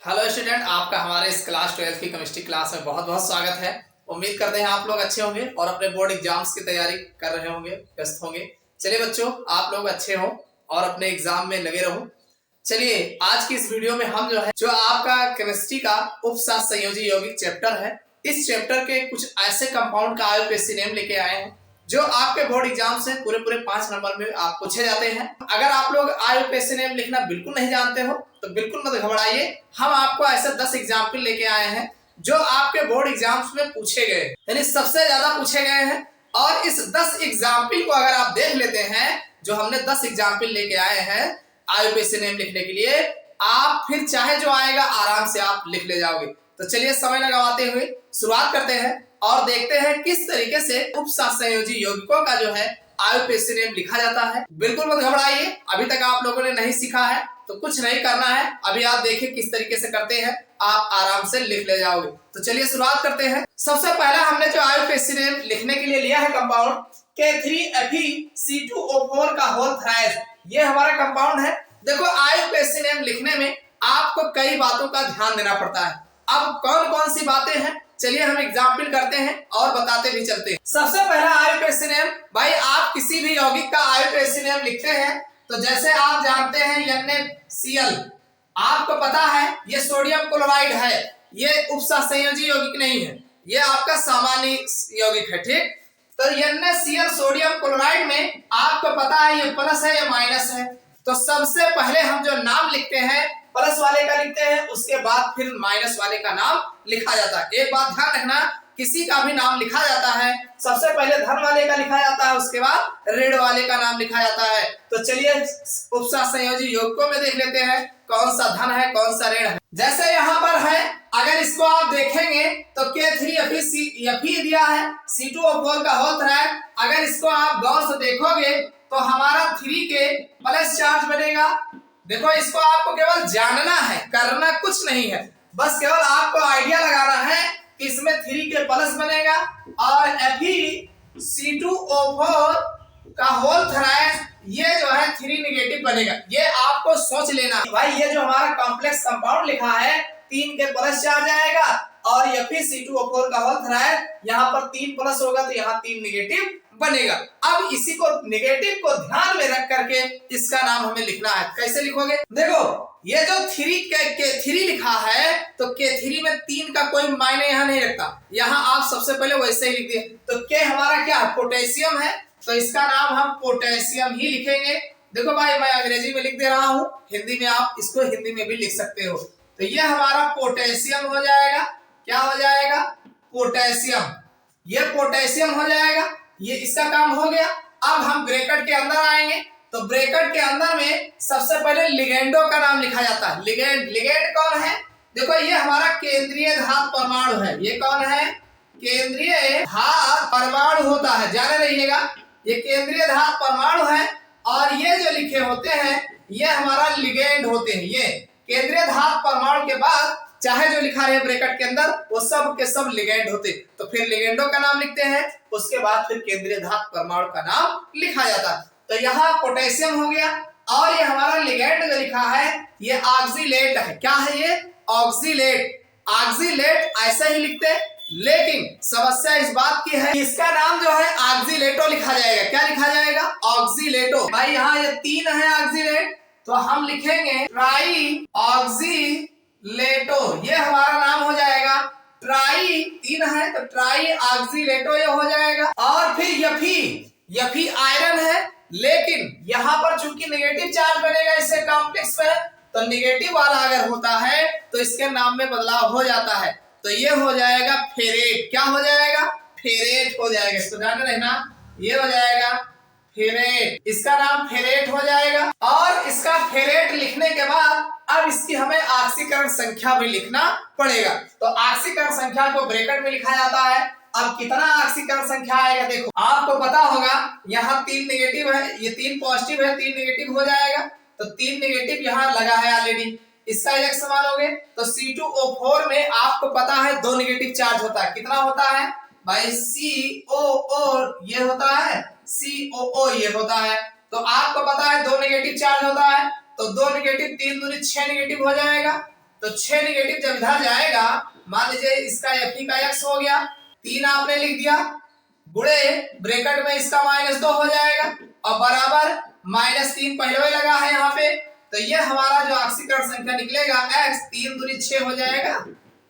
Hello student, आपका हमारे इस क्लास 12 की केमिस्ट्री क्लास में बहुत बहुत स्वागत है। उम्मीद करते हैं आप लोग अच्छे होंगे और अपने बोर्ड एग्जाम्स की तैयारी कर रहे होंगे, व्यस्त होंगे। चलिए बच्चों, आप लोग अच्छे हो और अपने एग्जाम में लगे रहो। चलिए आज की इस वीडियो में हम जो आपका केमिस्ट्री का उपसात संयोजी यौगिक चैप्टर है, इस चैप्टर के कुछ ऐसे कंपाउंड का आईयूपीएससी नेम लेके आए हैं जो आपके बोर्ड एग्जाम से पूरे 5 नंबर में आप पूछे जाते हैं। अगर आप लोग आईयूपीएससी नेम लिखना बिल्कुल नहीं जानते हो तो बिल्कुल मत घबराइए, हम आपको ऐसे 10 एग्जाम्पल लेके आए हैं जो आपके बोर्ड एग्जाम्स में पूछे गए, यानी सबसे ज्यादा पूछे गए हैं। और इस 10 एग्जाम्पल को अगर आप देख लेते हैं, जो हमने 10 एग्जाम्पल लेके आए हैं आईयूपीएससी नेम लिखने के लिए, आप फिर चाहे जो आएगा आराम से आप लिख ले जाओगे। तो चलिए समय न गवाते हुए शुरुआत करते हैं और देखते हैं किस तरीके से उपसात संयोजी यौगिकों का जो है आईयूपीएससी नेम लिखा जाता है। बिल्कुल मत घबराइए, अभी तक आप लोगों ने नहीं सीखा है तो कुछ नहीं करना है, अभी आप देखिए किस तरीके से करते हैं, आप आराम से लिख ले जाओगे। तो चलिए शुरुआत करते हैं। सबसे पहला हमने जो आईयूपीएससी नेम लिखने के लिए लिया है कंपाउंड K3FeC2O4 का होल थ्राइस, ये हमारा कंपाउंड है। देखो आईयूपीएससी नेम लिखने में आपको कई बातों का ध्यान देना पड़ता है। अब कौन कौन सी बातें हैं, चलिए हम एग्जाम्पल करते हैं और बताते भी चलते हैं। सबसे पहला आईयूपीएससी नेम, भाई आप किसी भी यौगिक का आईयूपीएससी नेम लिखते हैं तो जैसे आप जानते हैं NaCl, आपको पता है ये सोडियम क्लोराइड है, ये उपसात संयोजी यौगिक नहीं है, ये आपका सामान्य यौगिक है, ठीक। तो NaCl सोडियम क्लोराइड में आपको पता है ये प्लस है या माइनस है। तो सबसे पहले हम जो नाम लिखते हैं प्लस वाले का लिखते हैं, उसके बाद फिर माइनस वाले का नाम लिखा जाता है। एक बात ध्यान रखना, किसी का भी नाम लिखा जाता है सबसे पहले धन वाले का लिखा जाता है, उसके बाद ऋण वाले का नाम लिखा जाता है। तो चलिए उपसात संयोजी यौगिकों में देख लेते हैं कौन सा धन है कौन सा ऋण है। जैसे यहाँ पर है, अगर इसको आप देखेंगे तो K3Fe दिया है, C2O4 का होल थ्राइस, अगर इसको आप गौर से देखोगे तो हमारा 3 के प्लस चार्ज बनेगा। देखो इसको आपको केवल जानना है, करना कुछ नहीं है, बस केवल आपको आइडिया लगाना है कि इसमें 3 के प्लस बनेगा और FeC2O4 का होल थ्राइस ये जो है 3 नेगेटिव बनेगा। ये आपको सोच लेना है भाई, ये जो हमारा कॉम्प्लेक्स कंपाउंड लिखा है 3 के प्लस चार्ज आएगा और FeC2O4 का होल थ्राइस यहाँ पर 3 प्लस होगा तो यहाँ 3 नेगेटिव बनेगा। अब इसी को नेगेटिव को ध्यान में रख करके इसका नाम हमें लिखना है। कैसे लिखोगे, देखो ये जो 3 लिखा है तो K3 में 3 का कोई मायने यहाँ नहीं रखता, यहाँ आप सबसे पहले वैसे ही लिख दिए। तो K हमारा क्या है, पोटेशियम है, तो इसका नाम हम पोटेशियम ही लिखेंगे। देखो भाई मैं अंग्रेजी में लिख दे रहा हूँ, हिंदी में आप इसको हिंदी में भी लिख सकते हो। तो ये हमारा पोटेशियम हो जाएगा, क्या हो जाएगा, पोटेशियम, ये पोटेशियम हो जाएगा, ये इसका काम हो गया। अब हम ब्रैकेट के अंदर आएंगे तो ब्रैकेट के अंदर में सबसे पहले लिगेंडो का नाम लिखा जाता है। लिगेंड कौन है, देखो ये हमारा केंद्रीय धातु परमाणु है। ये कौन है, केंद्रीय धातु परमाणु होता है, जाने रहिएगा, ये केंद्रीय धातु परमाणु है और ये जो लिखे होते हैं ये हमारा लिगेंड होते हैं। ये केंद्रीय धातु परमाणु के बाद चाहे जो लिखा रहे ब्रैकेट के अंदर वो सब के सब लिगेंड होते, तो फिर लिगेंडो का नाम लिखते हैं, उसके बाद फिर केंद्रीय धातु परमाणु का नाम लिखा जाता है। तो यहाँ पोटेशियम हो गया और ये हमारा लिगेंड जो लिखा है ये ऑक्सीलेट है। क्या है ये, ऑक्सीलेट। ऑक्सीलेट ऐसा ही लिखते हैं, लेकिन समस्या इस बात की है इसका नाम जो है ऑक्सीलेटो लिखा जाएगा। क्या लिखा जाएगा, ऑक्सीलेटो। भाई यहाँ ये 3 है ऑक्सीलेट, तो हम लिखेंगे ट्राई ऑक्सीलेटो, ये हमारा नाम हो जाएगा। ट्राई 3 है तो ट्राई ऑक्सीलेटो ये हो जाएगा। और फिर यफी आयरन है, लेकिन यहाँ पर चूंकि नेगेटिव चार्ज बनेगा इससे कॉम्प्लेक्स पे, तो नेगेटिव वाला अगर होता है तो इसके नाम में बदलाव हो जाता है, तो ये हो जाएगा फेरेट। क्या हो जाएगा, फेरेट हो जाएगा, इसको ध्यान रहना, ये हो जाएगा फेरेट, इसका नाम फेरेट हो जाएगा। और इसका फेरेट लिखने के बाद अब इसकी हमें ऑक्सीकरण संख्या भी लिखना पड़ेगा। तो ऑक्सीकरण संख्या को ब्रैकेट में लिखा जाता है। अब कितना ऑक्सीकरण संख्या आएगा, देखो आपको पता होगा यहाँ 3 नेगेटिव है, ये 3 पॉजिटिव है, 3 नेगेटिव हो जाएगा। तो 3 नेगेटिव यहाँ लगा है ऑलरेडी, इसका एक समान हो गए। तो C2O4 में आपको पता है 2 नेगेटिव चार्ज होता है, कितना होता है भाई, COO ये होता है, COO ये होता है। तो आपको पता है 2 नेगेटिव चार्ज होता है, तो 2 नेगेटिव 3 दूनी 6 नेगेटिव हो जाएगा। तो 6 निगेटिव जब इधर जाएगा, मान लीजिए इसका Fe का x हो गया, 3 आपने लिख दिया, गुणे ब्रैकेट में इसका -2 हो जाएगा और बराबर -3 पहले ही लगा है यहाँ पे। तो ये हमारा जो ऑक्सीकरण संख्या निकलेगा x 3 दूनी 6 हो जाएगा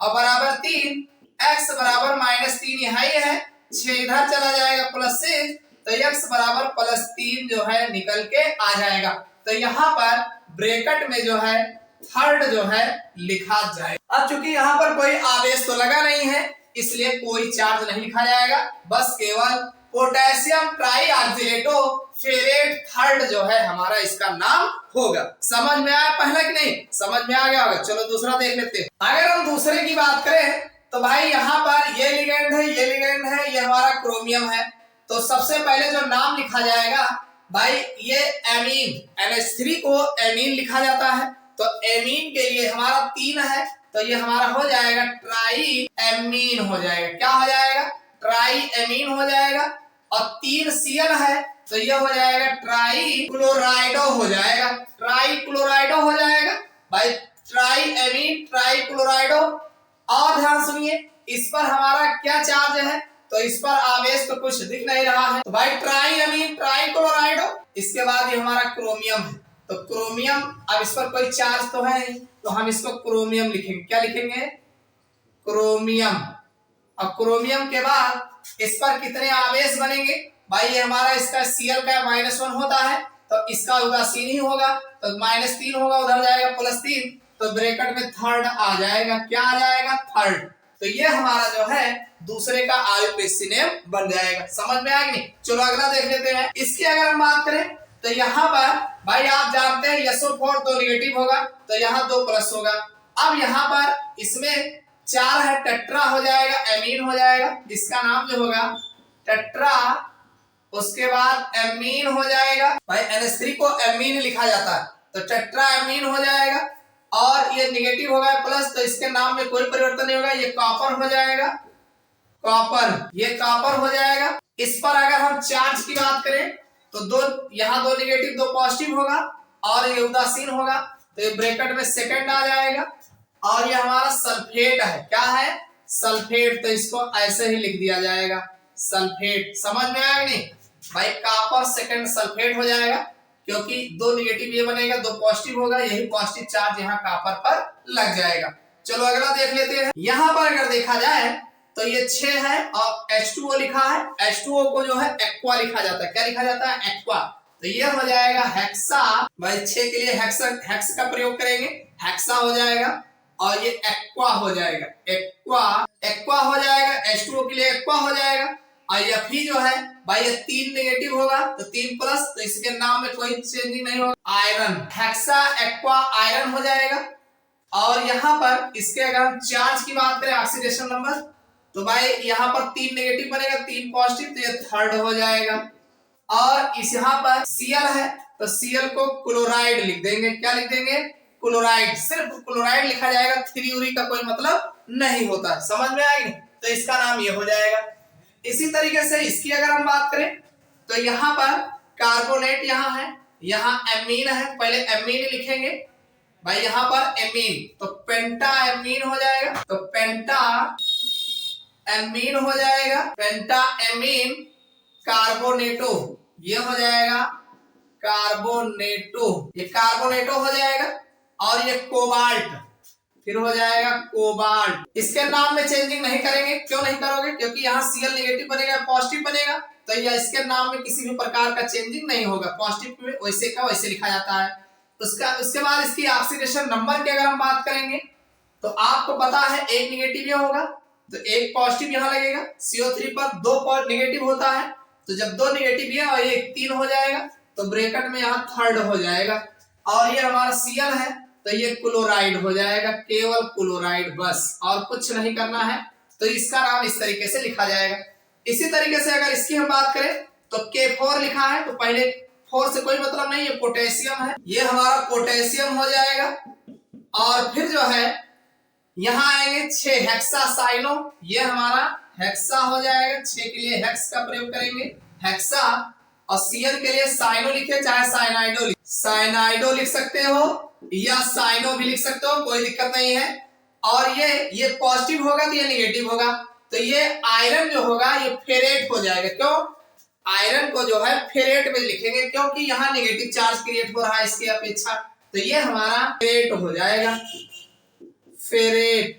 और बराबर 3, x बराबर -3 यहाँ ही है, 6 इधर चला जाएगा +6, तो x बराबर +3 जो है निकल के आ जाएगा। तो यहाँ पर ब्रैकेट में जो है थर्ड जो है लिखा जाए। अब चूंकि यहाँ पर कोई आवेश तो लगा नहीं है इसलिए कोई चार्ज नहीं लिखा जाएगा, बस केवल पोटेशियम ट्राईऑक्सिलेटो फेरेट थर्ड जो है हमारा इसका नाम होगा। समझ में आया पहला कि नहीं? समझ में आ गया होगा। चलो दूसरा देख लेते हैं। अगर हम दूसरे की बात करें तो भाई यहाँ पर ये लिगेंड है, ये लिगेंड है, ये हमारा क्रोमियम है। तो सबसे पहले जो नाम लिखा जाएगा भाई ये एमीन, NH3 को एमीन लिखा जाता है। तो एमीन के लिए हमारा 3 है तो ये हमारा हो जाएगा ट्राई एमीन हो जाएगा। क्या हो जाएगा? ट्राई एमीन हो जाएगा। और 3 Cl है तो ये हो जाएगा ट्राई क्लोराइडो हो जाएगा, ट्राई क्लोराइडो हो जाएगा भाई, ट्राई एमीन ट्राई क्लोराइडो। और ध्यान सुनिए, इस पर हमारा क्या चार्ज है? तो इस पर आवेश तो कुछ दिख नहीं रहा है, तो भाई ट्राई एमीन ट्राई क्लोराइडो। इसके बाद ये हमारा क्रोमियम है, तो क्रोमियम, अब इस पर कोई चार्ज तो है नहीं तो हम इसको क्रोमियम लिखेंगे। क्या लिखेंगे? क्रोमियम। अब क्रोमियम के बाद इस पर कितने आवेश बनेंगे? भाई ये हमारा इसका Cl का -1 होता है तो इसका उदासीन ही होगा, तो -3 होगा, उधर जाएगा +3, तो ब्रैकेट में थर्ड आ जाएगा। क्या आ जाएगा? थर्ड। तो ये हमारा जो है दूसरे का आयुपेसिनेम बन जाएगा। समझ में आएगी नहीं? चलो अगला देख लेते हैं। इसकी अगर हम बात करें तो यहाँ पर भाई आप जानते हैं SO4 2 निगेटिव होगा तो यहाँ 2 प्लस होगा। अब यहाँ पर इसमें 4 है, टेट्रा हो जाएगा, एमीन हो जाएगा, इसका नाम जो होगा टेट्रा, उसके बाद एमीन हो जाएगा। भाई NH3 को एमीन लिखा जाता है तो टेट्रा एमीन हो जाएगा। और ये निगेटिव होगा प्लस, तो इसके नाम में कोई परिवर्तन नहीं होगा, ये कॉपर हो जाएगा, कॉपर, ये कॉपर हो जाएगा। इस पर अगर हम चार्ज की बात करें तो 2 यहाँ 2 निगेटिव 2 पॉजिटिव होगा और ये उदासीन होगा तो ये ब्रैकेट में सेकंड आ जाएगा। और ये हमारा सल्फेट है। क्या है? सल्फेट। तो इसको ऐसे ही लिख दिया जाएगा सल्फेट। समझ में आएगा नहीं भाई? कॉपर सेकंड सल्फेट हो जाएगा क्योंकि 2 निगेटिव ये बनेगा, 2 पॉजिटिव होगा, यही पॉजिटिव चार्ज यहाँ कॉपर पर लग जाएगा। चलो अगला देख लेते हैं। यहाँ पर अगर देखा जाए तो ये 6 है और H2O लिखा है। H2O को जो है एक्वा लिखा जाता है। क्या लिखा जाता है? एक्वा। तो ये हो जाएगा हेक्सा। भाई 6 के लिए हेक्स का प्रयोग करेंगे, हेक्सा हो जाएगा। और ये एक्वा हो जाएगा, एक्वा हो जाएगा। H2O के लिए एक्वा हो जाएगा। और Fe जो है भाई ये 3 नेगेटिव होगा तो 3 प्लस, तो इसके नाम में कोई चेंजिंग नहीं होगा, आयरन, हेक्सा एक्वा आयरन हो जाएगा। और यहाँ पर इसके अगर हम चार्ज की बात करें, ऑक्सीडेशन नंबर, तो भाई यहाँ पर 3 नेगेटिव बनेगा, 3 पॉजिटिव, तो ये थर्ड हो जाएगा। और इस यहाँ पर Cl है तो Cl को क्लोराइड लिख देंगे। क्या लिख देंगे? क्लोराइड। सिर्फ क्लोराइड लिखा जाएगा, थ्री का कोई मतलब नहीं होता। समझ में आएगी? तो इसका नाम ये हो जाएगा। इसी तरीके से इसकी अगर हम बात करें तो यहाँ पर कार्बोनेट यहाँ है, यहाँ एमीन है, पहले एमीन लिखेंगे भाई, यहाँ पर एमीन, तो पेंटा एमीन हो जाएगा, तो पेंटा एमीन हो जाएगा, पेंटा एमीन कार्बोनेटो, ये हो जाएगा कार्बोनेटो, ये कार्बोनेटो हो जाएगा। और ये कोबाल्ट, फिर हो जाएगा कोबाल्ट। इसके नाम में चेंजिंग नहीं करेंगे। क्यों नहीं करोगे? क्योंकि यहाँ Cl नेगेटिव बनेगा, पॉजिटिव बनेगा, तो यह इसके नाम में किसी भी प्रकार का चेंजिंग नहीं होगा। पॉजिटिव में वैसे का वैसे लिखा जाता है। उसके बाद इसकी ऑक्सीडेशन नंबर की अगर हम बात करेंगे तो आपको पता है 1 निगेटिव ये होगा तो 1 पॉजिटिव यहाँ लगेगा। CO3 पर 2 निगेटिव होता है तो जब 2 निगेटिव ये और ये 3 हो जाएगा तो ब्रैकेट में यहाँ थर्ड हो जाएगा। और ये हमारा Cl है तो ये क्लोराइड हो जाएगा, केवल क्लोराइड, बस और कुछ नहीं करना है। तो इसका नाम इस तरीके से लिखा जाएगा। इसी तरीके से अगर इसकी हम बात करें तो K4 लिखा है तो पहले 4 से कोई मतलब नहीं, ये पोटेशियम है, ये हमारा पोटेशियम हो जाएगा। और फिर जो है यहाँ आएंगे 6 हेक्सासाइनो, ये हमारा हेक्सा हो जाएगा, 6 के लिए हेक्स का प्रयोग करेंगे, हेक्सा। और Cn के लिए साइनो लिखे चाहे साइनाइडो लिख सकते हो या साइनो भी लिख सकते हो, कोई दिक्कत नहीं है। और ये पॉजिटिव होगा तो ये निगेटिव होगा, तो ये आयरन जो होगा ये फेरेट हो जाएगा। क्यों? आयरन को जो है फेरेट में लिखेंगे क्योंकि यहाँ नेगेटिव चार्ज क्रिएट हो रहा है इसकी अपेक्षा, तो ये हमारा फेरेट हो जाएगा। फेरेट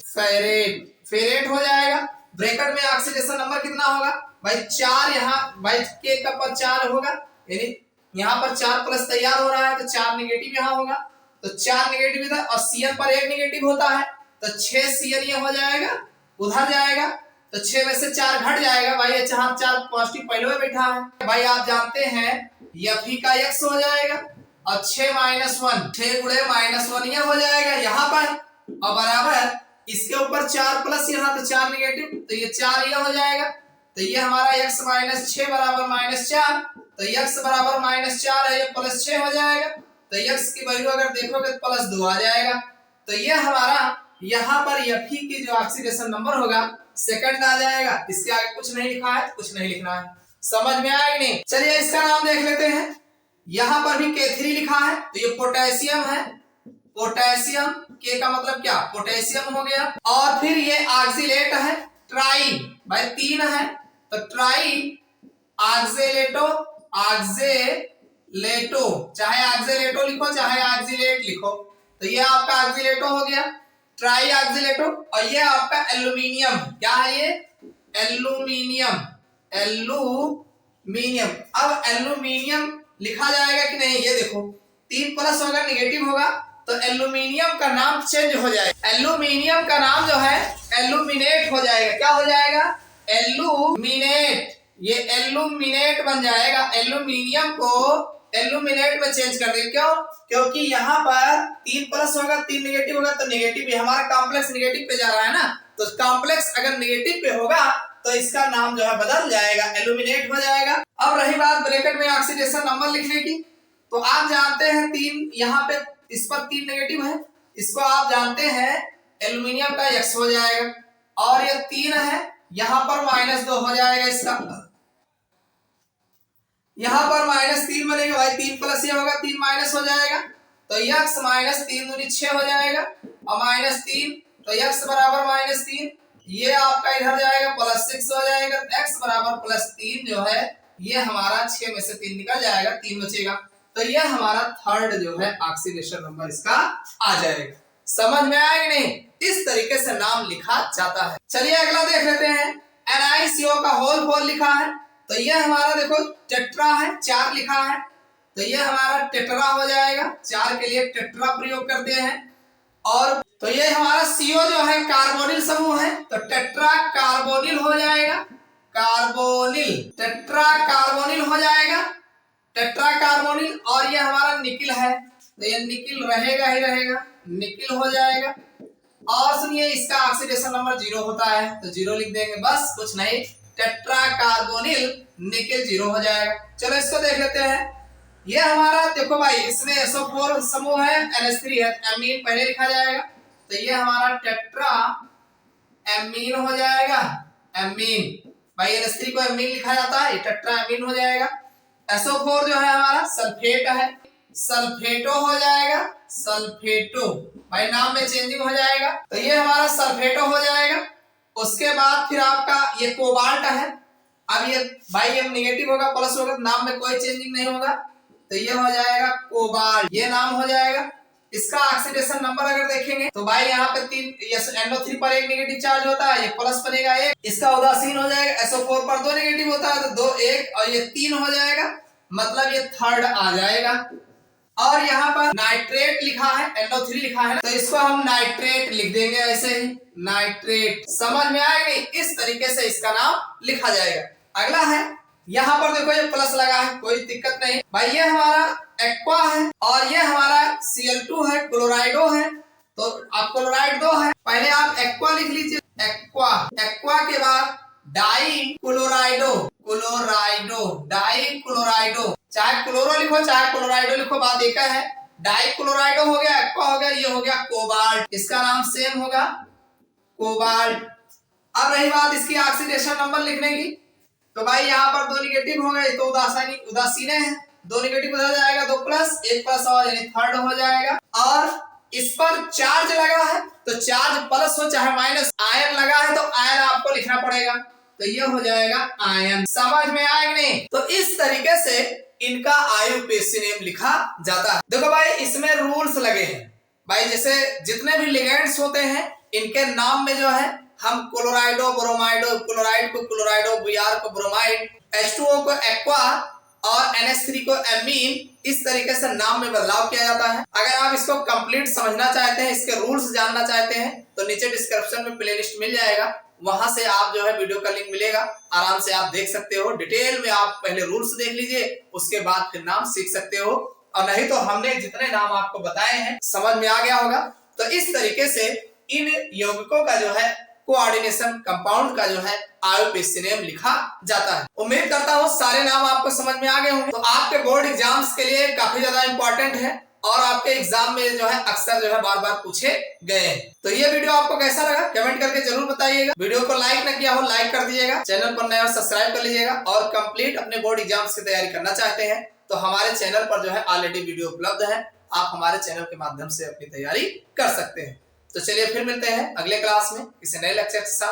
हो जाएगा। ब्रैकेट में ऑक्सीडेशन नंबर कितना होगा भाई 4, यहाँ भाई के का पर 4 होगा, यानी यहाँ पर 4 प्लस तैयार हो रहा है तो 4 नेगेटिव यहाँ होगा, तो 4 नेगेटिव इधर और Cn पर 1 नेगेटिव होता है तो 6 Cn ये हो जाएगा, उधर जाएगा तो 6 में से 4 घट जाएगा भाई, ये 4 पॉजिटिव पहले में बैठा है भाई। आप जानते हैं Fe का x हो जाएगा और 6 -1 6 गुणे -1 ये हो जाएगा यहाँ पर, और बराबर इसके ऊपर 4 प्लस यहाँ तो 4 नेगेटिव, तो ये 4 ये हो जाएगा, तो ये हमारा x - 6 बराबर -4, तो x बराबर -4 है, ये +6 हो जाएगा, तो x की वैल्यू अगर देखोगे तो +2 आ जाएगा। तो ये हमारा यहाँ पर Fe की जो ऑक्सीडेशन नंबर होगा सेकंड आ जाएगा। इसके आगे कुछ नहीं लिखा है तो कुछ नहीं लिखना है, समझ में आया कि नहीं? चलिए इसका नाम देख लेते हैं। यहाँ पर भी K3 लिखा है तो ये पोटेशियम है, पोटेशियम के का मतलब क्या पोटेशियम हो गया। और फिर ये ऑक्सीलेट है ट्राई भाई 3 है तो ट्राई ऑक्सीलेटो चाहे ऑक्सीलेटो लिखो चाहे ऑक्सीलेट लिखो, तो ये आपका ऑक्सीलेटो हो गया ट्राई ऑक्सीलेटो। और ये आपका एल्यूमिनियम, क्या है ये एल्यूमिनियम। अब एल्यूमिनियम लिखा जाएगा कि नहीं ये देखो, 3 प्लस होगा नेगेटिव होगा तो एल्यूमिनियम का नाम चेंज हो जाएगा, एल्यूमिनियम का नाम जो है एल्यूमिनेट हो जाएगा। क्या हो जाएगा एल्यूमिनेट, ये एल्यूमिनेट बन जाएगा। एल्यूमिनियम को एल्यूमिनेट में चेंज कर देंगे, क्यों? क्योंकि यहाँ पर 3 प्लस होगा 3 नेगेटिव होगा तो नेगेटिव भी हमारा कॉम्प्लेक्स नेगेटिव पे जा रहा है ना, तो कॉम्प्लेक्स अगर नेगेटिव पे होगा तो इसका नाम जो है बदल जाएगा, एल्यूमिनेट हो जाएगा। अब रही बात ब्रैकेट में ऑक्सीडेशन नंबर लिखने की, तो आप जानते हैं 3 यहाँ पे इस पर 3 नेगेटिव है, इसको आप जानते हैं एल्यूमिनियम का x हो जाएगा, और ये 3 है यहाँ पर -2 हो जाएगा, इसका यहाँ पर -3 बनेगा भाई, 3 प्लस ये होगा 3 माइनस हो जाएगा, तो x -3 दूनी 6 हो जाएगा और -3 तो x बराबर -3, ये आपका इधर जाएगा +6 हो जाएगा, x बराबर +3 जो है ये हमारा 6 में से 3 निकल जाएगा, 3 बचेगा, तो ये हमारा थर्ड जो है ऑक्सीडेशन नंबर इसका आ जाएगा। समझ में आया कि नहीं? इस तरीके से नाम लिखा जाता है। चलिए अगला देख लेते हैं। NiCO का होल 4 लिखा है तो ये हमारा देखो टेट्रा है, 4 लिखा है तो ये हमारा टेट्रा हो जाएगा, 4 के लिए टेट्रा प्रयोग करते हैं। और तो ये हमारा CO जो है कार्बोनिल समूह है तो टेट्रा कार्बोनिल हो जाएगा, टेट्रा कार्बोनिल हो जाएगा, टेट्रा कार्बोनिल। और ये हमारा निकिल है तो ये निकिल रहेगा ही रहेगा, निकिल हो जाएगा। और सुनिए इसका ऑक्सीडेशन नंबर 0 होता है तो 0 लिख देंगे, बस कुछ नहीं, टेट्रा कार्बोनिल निकिल 0 हो जाएगा। चलो इसको देख लेते हैं। ये हमारा देखो भाई इसमें SO4 समूह है, NH3 है, एमीन पहले लिखा जाएगा तो ये हमारा टेट्रा एमीन हो जाएगा, एमीन भाई NH3 को एमीन लिखा जाता है, टेट्रा एमीन हो जाएगा। SO4 जो है हमारा सल्फेट है, सल्फेटो हो जाएगा, सल्फेटो भाई नाम में चेंजिंग हो जाएगा तो ये हमारा सल्फेटो हो जाएगा। उसके बाद फिर आपका ये कोबाल्ट है, अब ये भाई ये नेगेटिव होगा प्लस होगा नाम में कोई चेंजिंग नहीं होगा तो ये हो जाएगा कोबाल्ट, ये नाम हो जाएगा। इसका ऑक्सीडेशन नंबर अगर देखेंगे तो भाई यहाँ पे 3 NO3 पर 1 नेगेटिव चार्ज होता है, ये प्लस बनेगा 1, इसका उदासीन हो जाएगा। SO4 पर 2 नेगेटिव होता है तो 2 1 और ये 3 हो जाएगा, मतलब ये थर्ड आ जाएगा। और यहाँ पर नाइट्रेट लिखा है, NO3 लिखा है ना, तो इसको हम नाइट्रेट लिख देंगे ऐसे ही, नाइट्रेट। समझ में आएगा नहीं? इस तरीके से इसका नाम लिखा जाएगा। अगला है यहाँ पर देखो ये प्लस लगा है, कोई दिक्कत नहीं भाई, ये हमारा एक्वा है और ये हमारा Cl2 है, क्लोराइडो है, तो आप क्लोराइड 2 है, पहले आप एक्वा लिख लीजिए, एक्वा, एक्वा के बाद डाई क्लोराइडो, डाई क्लोराइडो, चाहे क्लोरो लिखो चाहे क्लोराइडो लिखो, बात एक है। डाई क्लोराइडो हो गया, एक्वा हो गया, ये हो गया कोबाल्ट, इसका नाम सेम होगा कोबाल्ट। अब रही बात इसकी ऑक्सीडेशन नंबर लिखने की तो भाई यहाँ पर दो निगेटिव हो गए तो उदासीने हैं, दो निगेटिव बदल जाएगा, दो प्लस, एक प्लस और यानी थर्ड हो जाएगा। और इस पर चार्ज लगा है तो चार्ज प्लस हो चाहे माइनस, आयन लगा है तो आयन आपको लिखना पड़ेगा, तो ये हो जाएगा आयन। समझ में आएगा नहीं? तो इस तरीके से इनका IUPAC नेम लिखा जाता है। देखो भाई इसमें रूल्स लगे हैं भाई, जैसे जितने भी लिगेंड्स होते हैं इनके नाम में जो है हम क्लोराइडो ब्रोमाइडो, क्लोराइड को क्लोराइडो, Br को ब्रोमाइड, H2O को एक्वा और NH3 को एमीन, इस तरीके से नाम में बदलाव किया जाता है। अगर आप इसको कंप्लीट समझना चाहते हैं, इसके रूल्स जानना चाहते हैं तो नीचे डिस्क्रिप्शन में प्लेलिस्ट मिल जाएगा, वहां से आप जो है वीडियो का लिंक मिलेगा, आराम से आप देख सकते हो। डिटेल में आप पहले रूल्स देख लीजिए, उसके बाद फिर नाम सीख सकते हो। और नहीं तो हमने जितने नाम आपको बताए हैं समझ में आ गया होगा। तो इस तरीके से इन यौगिकों का जो है कोऑर्डिनेशन कंपाउंड का जो है IUPAC नेम लिखा जाता है। उम्मीद करता हूँ सारे नाम आपको समझ में आ गए होंगे। तो आपके बोर्ड एग्जाम्स के लिए काफी ज्यादा इंपॉर्टेंट है और आपके एग्जाम में जो है अक्सर जो है बार बार पूछे गए हैं। तो ये वीडियो आपको कैसा लगा कमेंट करके जरूर बताइएगा। वीडियो को लाइक न किया हो लाइक कर दीजिएगा, चैनल पर नया हो सब्सक्राइब कर लीजिएगा। और कंप्लीट अपने बोर्ड एग्जाम्स की तैयारी करना चाहते हैं तो हमारे चैनल पर जो है ऑलरेडी वीडियो उपलब्ध है, आप हमारे चैनल के माध्यम से अपनी तैयारी कर सकते हैं। तो चलिए फिर मिलते हैं अगले क्लास में किसी नए लेक्चर के साथ।